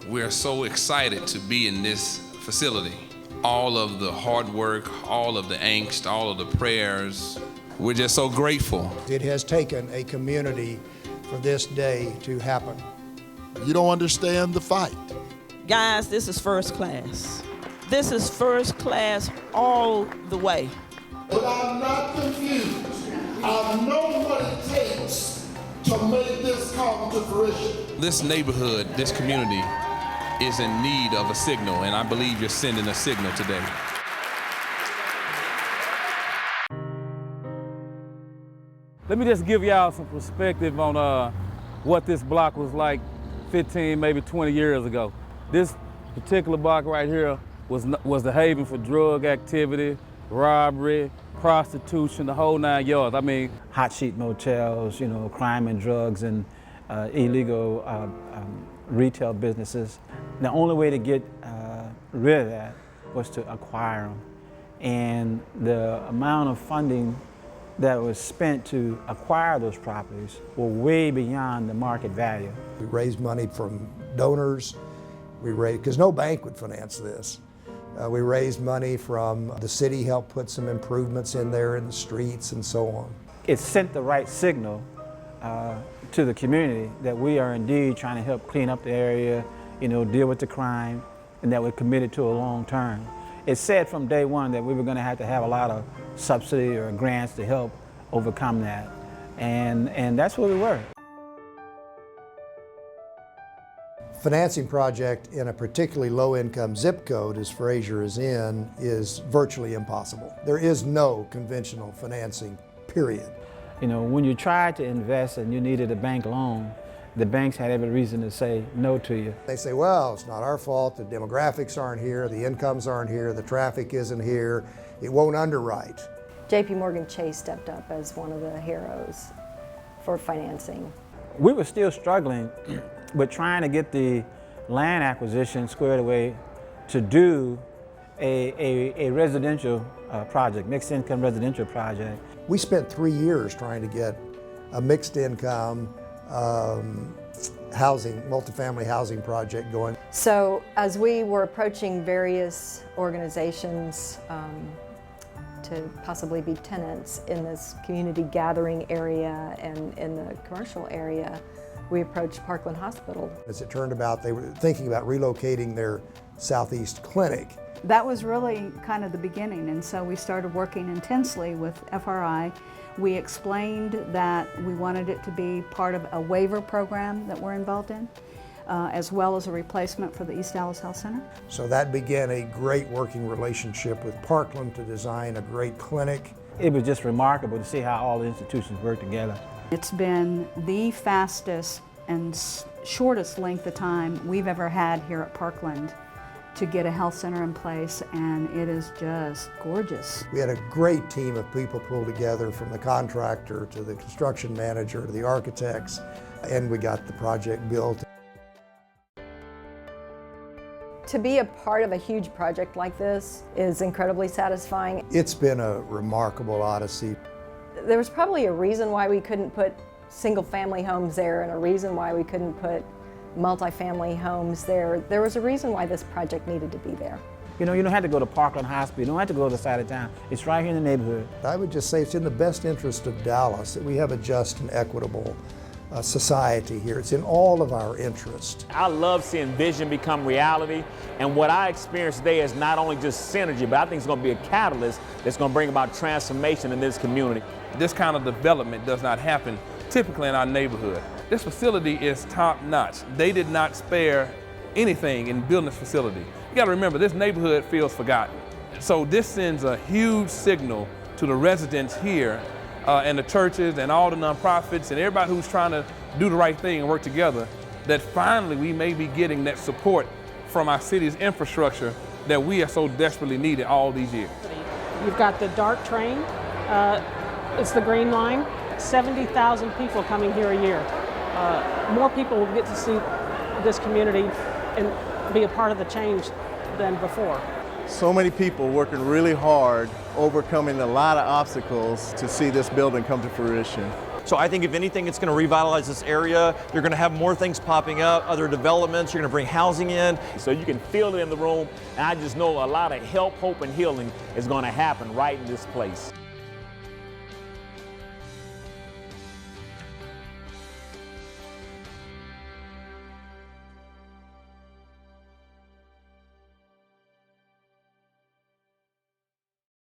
We're so excited to be in this facility. All of the hard work, all of the angst, all of the prayers, we're just so grateful. It has taken a community for this day to happen. You don't understand the fight. Guys, this is first class. This is first class all the way. But I'm not confused. I know what it takes to make this come to fruition. This neighborhood, this community is in need of a signal, and I believe you're sending a signal today. Let me just give y'all some perspective on what this block was like 15, maybe 20 years ago. This particular block right here was the haven for drug activity, robbery, prostitution, the whole 9 yards. I mean, hot sheet motels, crime and drugs and illegal retail businesses. The only way to get rid of that was to acquire them. And the amount of funding that was spent to acquire those properties were way beyond the market value. We raised money from donors. Because no bank would finance this. We raised money from the city, helped put some improvements in there in the streets and so on. It sent the right signal to the community that we are indeed trying to help clean up the area, deal with the crime, and that we're committed to a long term. It said from day one that we were going to have a lot of subsidy or grants to help overcome that, and that's where we were. Financing project in a particularly low-income zip code, as Frazier is in, is virtually impossible. There is no conventional financing, period. When you tried to invest and you needed a bank loan, the banks had every reason to say no to you. They say, well, it's not our fault, the demographics aren't here, the incomes aren't here, the traffic isn't here, it won't underwrite. JP Morgan Chase stepped up as one of the heroes for financing. We were still struggling with trying to get the land acquisition squared away to do a residential project, mixed income residential project. We spent 3 years trying to get a mixed income housing, multifamily housing project going. So as we were approaching various organizations to possibly be tenants in this community gathering area and in the commercial area, we approached Parkland Hospital. As it turned out, they were thinking about relocating their Southeast clinic. That was really kind of the beginning, and so we started working intensely with FRI. We explained that we wanted it to be part of a waiver program that we're involved in, as well as a replacement for the East Dallas Health Center. So that began a great working relationship with Parkland to design a great clinic. It was just remarkable to see how all the institutions work together. It's been the fastest and shortest length of time we've ever had here at Parkland to get a health center in place, and it is just gorgeous. We had a great team of people pulled together, from the contractor to the construction manager to the architects, and we got the project built. To be a part of a huge project like this is incredibly satisfying. It's been a remarkable odyssey. There was probably a reason why we couldn't put single-family homes there and a reason why we couldn't put multifamily homes there. There was a reason why this project needed to be there. You don't have to go to Parkland Hospital, you don't have to go to the side of town. It's right here in the neighborhood. I would just say it's in the best interest of Dallas that we have a just and equitable society here. It's in all of our interest. I love seeing vision become reality, and what I experienced today is not only just synergy, but I think it's going to be a catalyst that's going to bring about transformation in this community. This kind of development does not happen typically in our neighborhood. This facility is top-notch. They did not spare anything in building this facility. You got to remember, this neighborhood feels forgotten. So this sends a huge signal to the residents here and the churches and all the nonprofits and everybody who's trying to do the right thing and work together, that finally we may be getting that support from our city's infrastructure that we have so desperately needed all these years. You've got the DART train, it's the Green Line, 70,000 people coming here a year. More people will get to see this community and be a part of the change than before. So many people working really hard, overcoming a lot of obstacles to see this building come to fruition. So I think if anything, it's going to revitalize this area. You're going to have more things popping up, other developments. You're going to bring housing in. So you can feel it in the room, and I just know a lot of help, hope, and healing is going to happen right in this place.